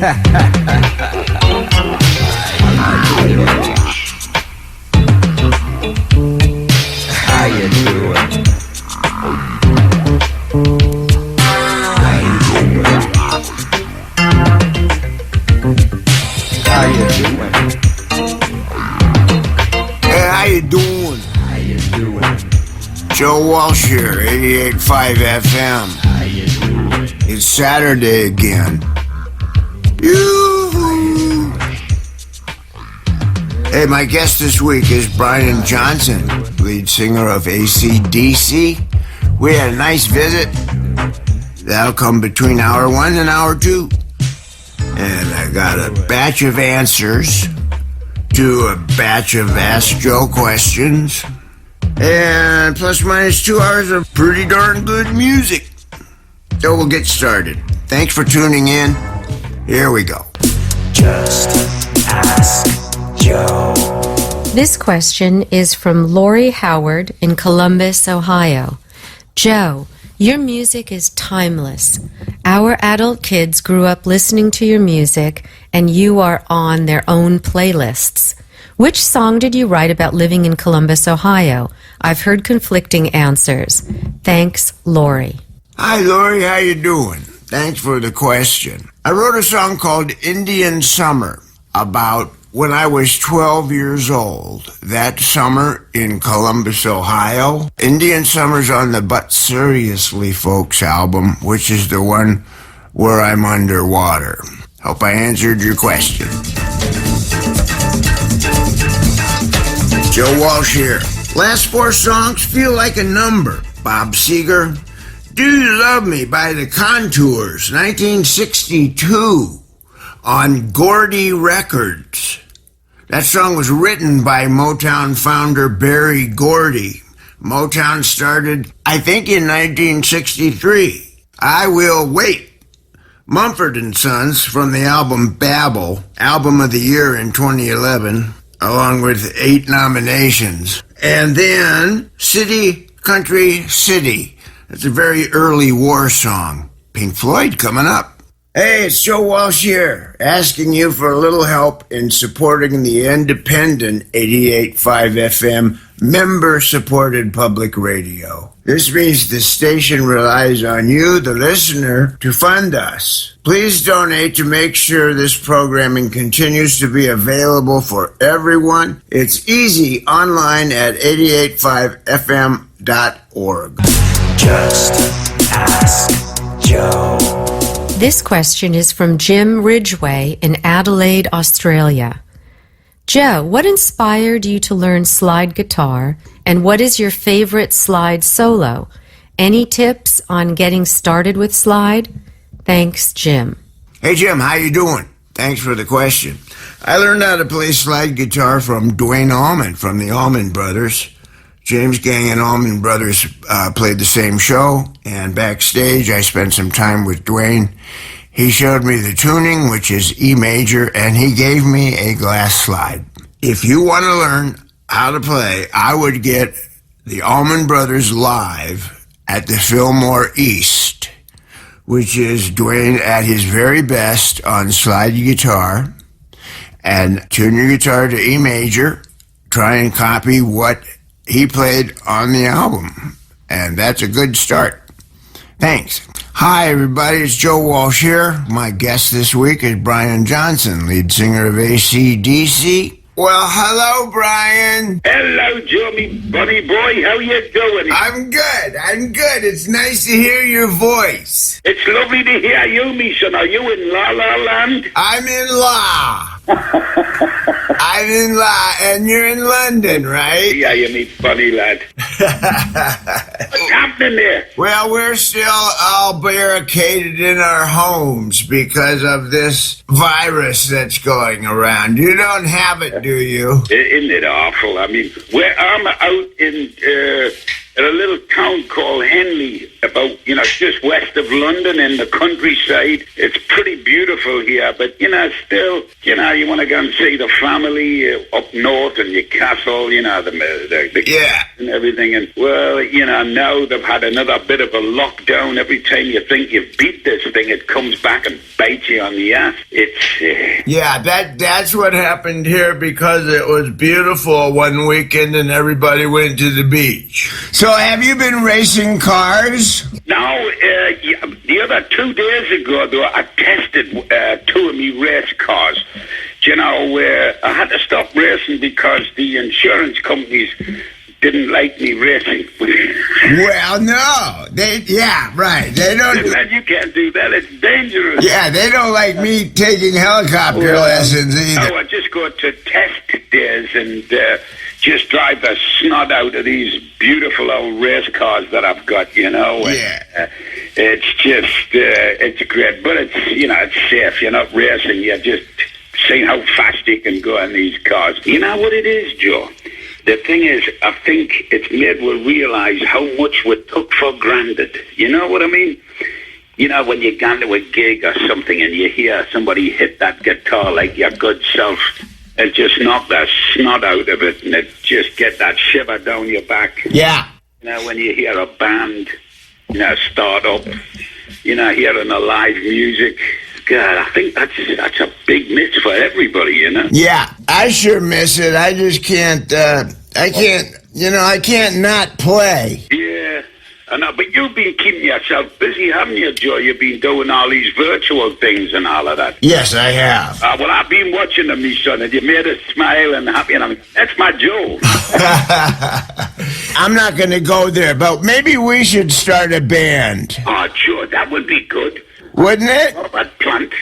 How you doing? How you doing? Hey, how you doing? How you doing? Joe Walsh here, 88.5 FM. How you doing? It's Saturday again. Yoo-hoo. Hey, my guest this week is Brian Johnson, lead singer of AC/DC. We had a nice visit. That'll come between hour 1 and hour 2. And I got a batch of answers to a batch of Ask Joe questions. And plus minus 2 hours of pretty darn good music. So we'll get started. Thanks for tuning in. Here we go. Just ask Joe. This question is from Lori Howard in Columbus, Ohio. Joe, your music is timeless. Our adult kids grew up listening to your music, and you are on their own playlists. Which song did you write about living in Columbus, Ohio? I've heard conflicting answers. Thanks, Lori. Hi, Lori. How you doing? Thanks for the question. I wrote a song called Indian Summer about when I was 12 years old. That summer in Columbus, Ohio. Indian Summer's on the But Seriously Folks album, which is the one where I'm underwater. Hope I answered your question. Joe Walsh here. Last 4 songs feel like a number. Bob Seger. Do You Love Me by the Contours, 1962, on Gordy Records. That song was written by Motown founder Berry Gordy. Motown started, I think, in 1963. I Will Wait. Mumford & Sons from the album Babel, Album of the Year in 2011, along with 8 nominations. And then City, Country, City. It's a very early war song. Pink Floyd coming up. Hey, it's Joe Walsh here, asking you for a little help in supporting the independent 88.5 FM member-supported public radio. This means the station relies on you, the listener, to fund us. Please donate to make sure this programming continues to be available for everyone. It's easy online at 885fm.org. Just ask Joe. This question is from Jim Ridgway in Adelaide, Australia. Joe, what inspired you to learn slide guitar, and what is your favorite slide solo? Any tips on getting started with slide? Thanks, Jim. Hey, Jim, how you doing? Thanks for the question. I learned how to play slide guitar from Duane Allman from the Allman Brothers. James Gang and Allman Brothers played the same show, and backstage I spent some time with Duane. He showed me the tuning, which is E major, and he gave me a glass slide. If you want to learn how to play, I would get the Allman Brothers live at the Fillmore East, which is Duane at his very best on slide guitar, and tune your guitar to E major, try and copy what he played on the album, and that's a good start. Thanks. Hi, everybody. It's Joe Walsh here. My guest this week is Brian Johnson, lead singer of AC/DC. Well, hello, Brian. Hello, Joe, me bunny boy. How you doing? I'm good. It's nice to hear your voice. It's lovely to hear you, me son. Are you in La La Land? I'm in La. I'm in La, and you're in London, right? Yeah, you me funny lad. What's happening there? Well, we're still all barricaded in our homes because of this virus that's going around. You don't have it, do you? Isn't it awful? I mean, I'm out in a little town called Henley, about, just west of London in the countryside. It's pretty beautiful here, but, still, you want to go and see the family up north in Newcastle, the Yeah. and everything. And, well, now they've had another bit of a lockdown. Every time you think you've beat this thing, it comes back and bites you on the ass. It's... Yeah, that's what happened here because it was beautiful one weekend and everybody went to the beach. So have you been racing cars? Now, the other 2 days ago, though, I tested 2 of me race cars. I had to stop racing because the insurance companies didn't like me racing. Well, no. They don't. Man, you can't do that. It's dangerous. Yeah, they don't like me taking helicopter lessons either. No, I just go to test days and just drive the snot out of these beautiful old race cars that I've got, Yeah. It's just, it's great, but it's safe. You're not racing. You're just seeing how fast you can go in these cars. You know what it is, Joe? The thing is, I think it's made we realise how much we took for granted. You know what I mean? When you go to a gig or something and you hear somebody hit that guitar like your good self, and just knock that snot out of it, and it just get that shiver down your back. Yeah. When you hear a band, start up, hearing the live music. God, I think that's a big miss for everybody, Yeah, I sure miss it. I just can't, I can't not play. Yeah, I know, but you've been keeping yourself busy, haven't you, Joe? You've been doing all these virtual things and all of that. Yes, I have. Well, I've been watching them, me son, and you made us smile and happy, and that's my Joe. I'm not going to go there, but maybe we should start a band. Oh, Joe, that would be good. Wouldn't it? Robert Plant,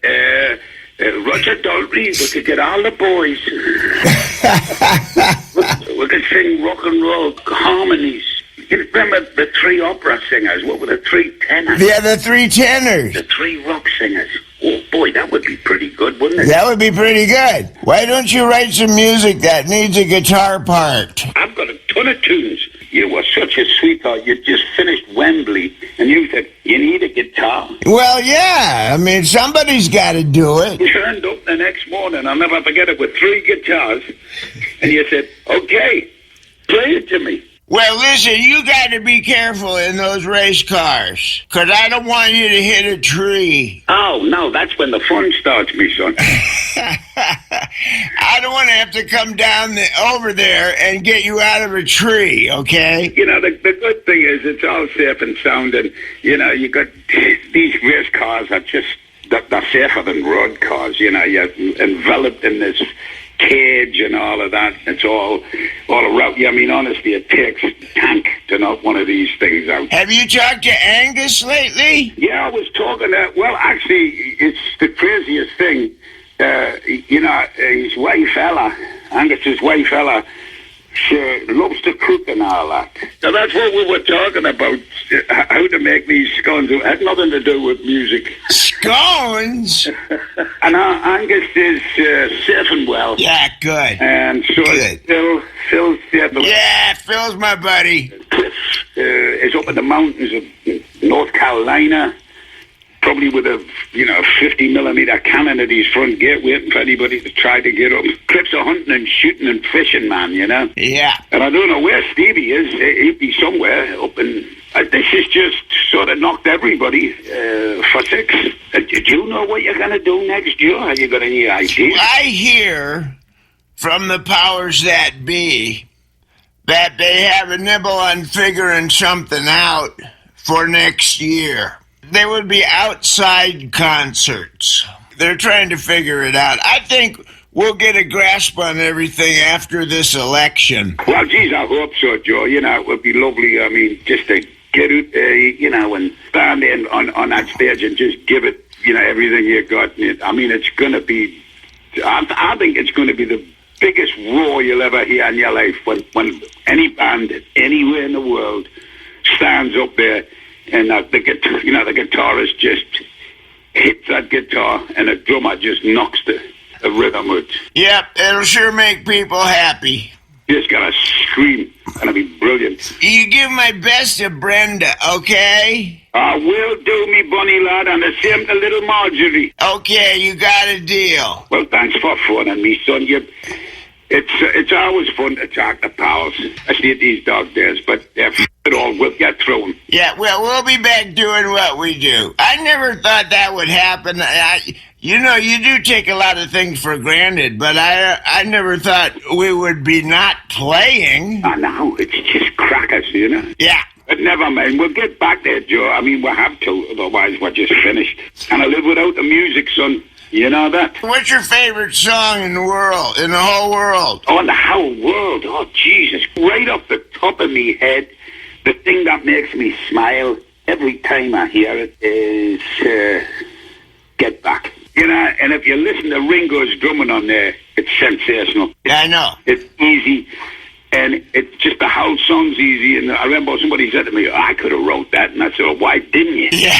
Roger Daltrey, we could get all the boys. we could sing rock and roll harmonies. You remember the 3 opera singers? What were the 3 tenors? Yeah, the 3 tenors. The 3 rock singers. Oh, boy, that would be pretty good, wouldn't it? That would be pretty good. Why don't you write some music that needs a guitar part? I've got a ton of tunes. You were such a sweetheart. You just finished Wembley, and you said, you need a guitar. Well, yeah. I mean, somebody's got to do it. You turned up the next morning, I'll never forget it, with 3 guitars, and you said, okay, play it to me. Well, listen, you got to be careful in those race cars, because I don't want you to hit a tree. Oh, no, that's when the fun starts, me son. I don't want to have to come down over there and get you out of a tree, okay? The good thing is it's all safe and sound, and, you got these race cars are just, they're safer than road cars, you're enveloped in this cage and all of that. It's all around you. I mean, honestly, it takes a tank to knock one of these things out. Have you talked to Angus lately? Yeah, I was talking to, well, actually, it's the craziest thing. His wife, Ella, Angus's wife, Ella, she loves to cook and all that. So that's what we were talking about, how to make these scones. It had nothing to do with music. Scones? And Angus is safe and well. Yeah, good. And so Good. Phil's safe. Yeah, Phil's my buddy. Cliff is up in the mountains of North Carolina, probably with a 50mm cannon at his front gate, waiting for anybody to try to get up. Cliff's a hunting and shooting and fishing man, Yeah. And I don't know where Stevie is. He'd be somewhere up in... this has just sort of knocked everybody for 6. Do you know what you're going to do next year? Have you got any idea? I hear from the powers that be that they have a nibble on figuring something out for next year. There would be outside concerts. They're trying to figure it out. I think we'll get a grasp on everything after this election. Well, geez, I hope so, Joe. It would be lovely. I mean, just to get out, and stand in on that stage and just give it, everything you got. I mean, it's going to be, I think it's going to be the biggest roar you'll ever hear in your life when any band anywhere in the world stands up there and the guitarist just hits that guitar and the drummer just knocks the rhythm out. Yep, it'll sure make people happy. Just gotta scream. Gonna be brilliant. You give my best to Brenda, okay? Will do, me bunny lad, and the same to little Marjorie. Okay, you got a deal. Well, thanks for phoning me, son. It's always fun to talk to pals, especially at these dog days, but it all will get through 'em. Yeah, well, we'll be back doing what we do. I never thought that would happen. You know, you do take a lot of things for granted, but I never thought we would be not playing. Now, it's just crackers, you know? Yeah. But never mind, we'll get back there, Joe. I mean, we'll have to, otherwise we're just finished. Can I live without the music, son? You know that? What's your favorite song in the world, in the whole world? Oh, in the whole world? Oh, Jesus. Right off the top of me head, the thing that makes me smile every time I hear it is Get Back. You know, and if you listen to Ringo's drumming on there, it's sensational. Yeah, I know. It's easy, and it's just the whole song's easy. And I remember somebody said to me, I could have wrote that, and I said, well, why didn't you? Yeah.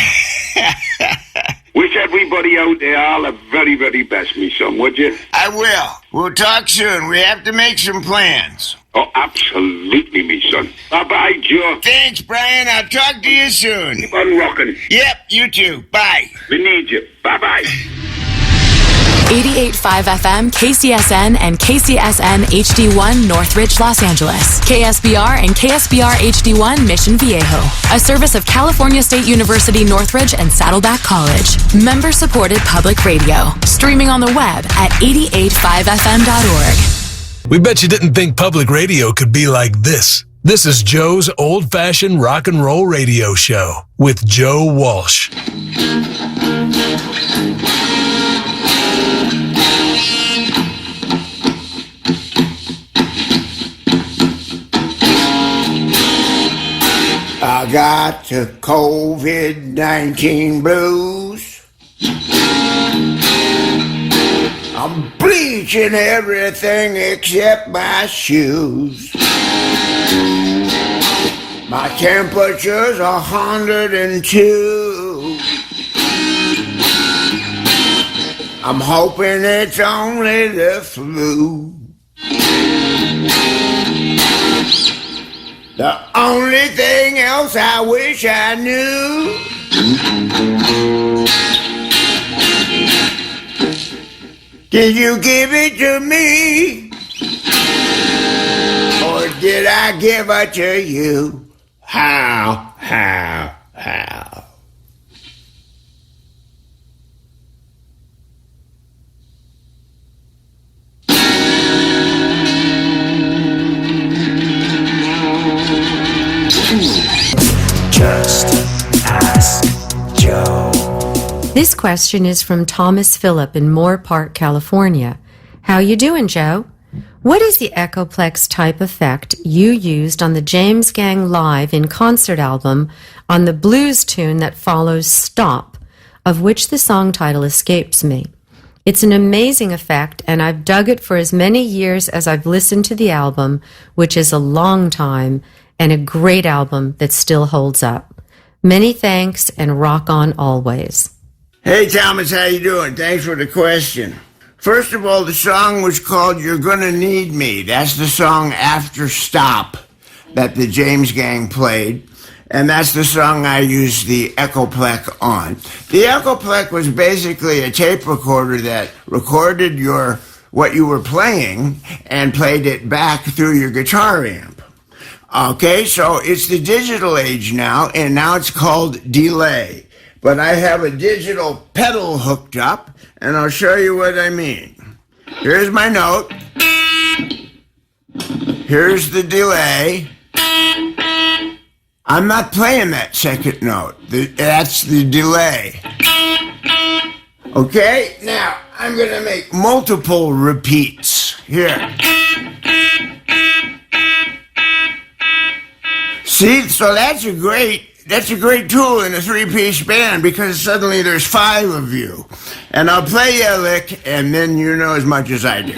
Wish everybody out there all the very, very best, me son, would you? I will. We'll talk soon. We have to make some plans. Oh, absolutely, me son. Bye-bye, Joe. Thanks, Brian. I'll talk to you soon. Keep on rocking. Yep, you too. Bye. We need you. Bye-bye. 88.5 FM, KCSN, and KCSN HD1 Northridge, Los Angeles. KSBR and KSBR HD1 Mission Viejo. A service of California State University Northridge and Saddleback College. Member-supported public radio. Streaming on the web at 885fm.org. We bet you didn't think public radio could be like this. This is Joe's old-fashioned rock and roll radio show with Joe Walsh. I got the COVID-19 blues. I'm bleaching everything except my shoes. My temperature's 102. I'm hoping it's only the flu. The only thing else I wish I knew did you give it to me? Or did I give it to you? How? Just ask Joe. This question is from Thomas Phillip in Moore Park, California. How you doing, Joe? What is the Echoplex type effect you used on the James Gang Live in Concert album on the blues tune that follows Stop, of which the song title escapes me? It's an amazing effect, and I've dug it for as many years as I've listened to the album, which is a long time, and a great album that still holds up. Many thanks, and rock on always. Hey, Thomas, how you doing? Thanks for the question. First of all, the song was called You're Gonna Need Me. That's the song after Stop that the James Gang played, and that's the song I used the Echoplex on. The Echoplex was basically a tape recorder that recorded what you were playing and played it back through your guitar amp. Okay, so it's the digital age now, and now it's called delay. But I have a digital pedal hooked up, and I'll show you what I mean. Here's my note. Here's the delay. I'm not playing that second note. That's the delay. Okay, now I'm going to make multiple repeats. Here. See, so that's a great tool in a three-piece band because suddenly there's 5 of you. And I'll play you a lick, and then you know as much as I do.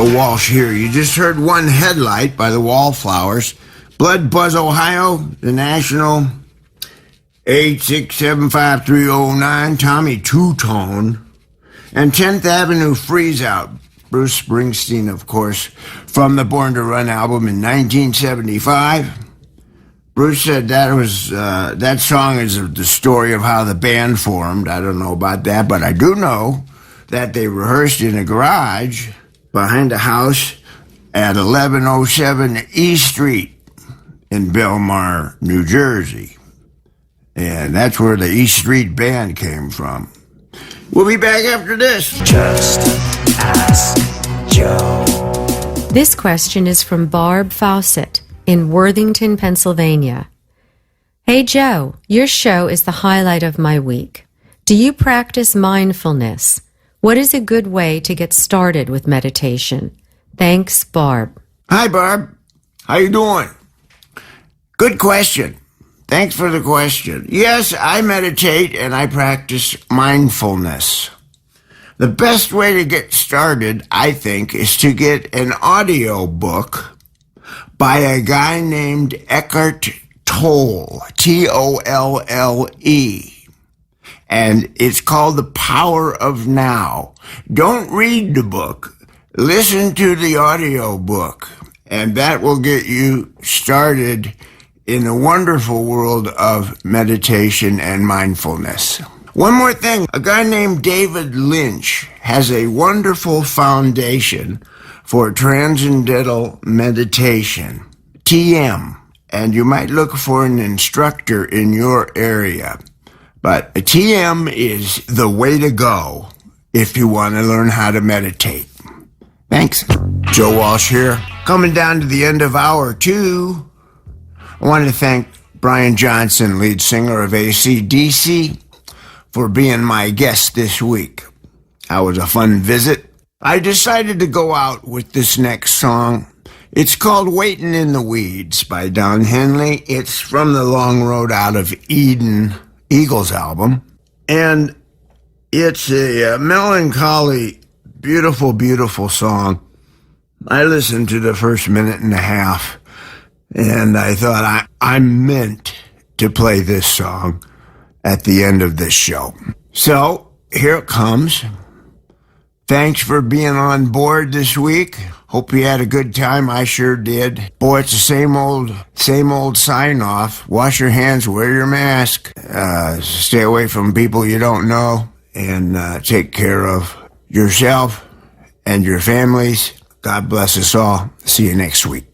Joe Walsh here. You just heard One Headlight by the Wallflowers. Blood Buzz, Ohio, the National 8675309, Tommy Two-Tone, and 10th Avenue Freeze Out. Bruce Springsteen, of course, from the Born to Run album in 1975. Bruce said that song is the story of how the band formed. I don't know about that, but I do know that they rehearsed in a garage behind a house at 1107 E Street in Belmar, New Jersey. And that's where the E Street Band came from. We'll be back after this. Just ask Joe. This question is from Barb Fawcett in Worthington, Pennsylvania. Hey Joe, your show is the highlight of my week. Do you practice mindfulness? What is a good way to get started with meditation? Thanks, Barb. Hi, Barb. How you doing? Good question. Thanks for the question. Yes, I meditate and I practice mindfulness. The best way to get started, I think, is to get an audio book by a guy named Eckhart Tolle, Tolle. And it's called The Power of Now. Don't read the book. Listen to the audio book. And that will get you started in the wonderful world of meditation and mindfulness. One more thing. A guy named David Lynch has a wonderful foundation for transcendental meditation, TM. And you might look for an instructor in your area. But a TM is the way to go if you want to learn how to meditate. Thanks. Joe Walsh here. Coming down to the end of hour 2. I want to thank Brian Johnson, lead singer of AC/DC, for being my guest this week. That was a fun visit. I decided to go out with this next song. It's called Waitin' in the Weeds by Don Henley. It's from the Long Road Out of Eden Eagles album. And it's a melancholy, beautiful, beautiful song. I listened to the first minute and a half, and I thought I meant to play this song at the end of this show. So here it comes. Thanks for being on board this week. Hope you had a good time. I sure did. Boy, it's the same old sign off. Wash your hands, wear your mask, stay away from people you don't know, and take care of yourself and your families. God bless us all. See you next week.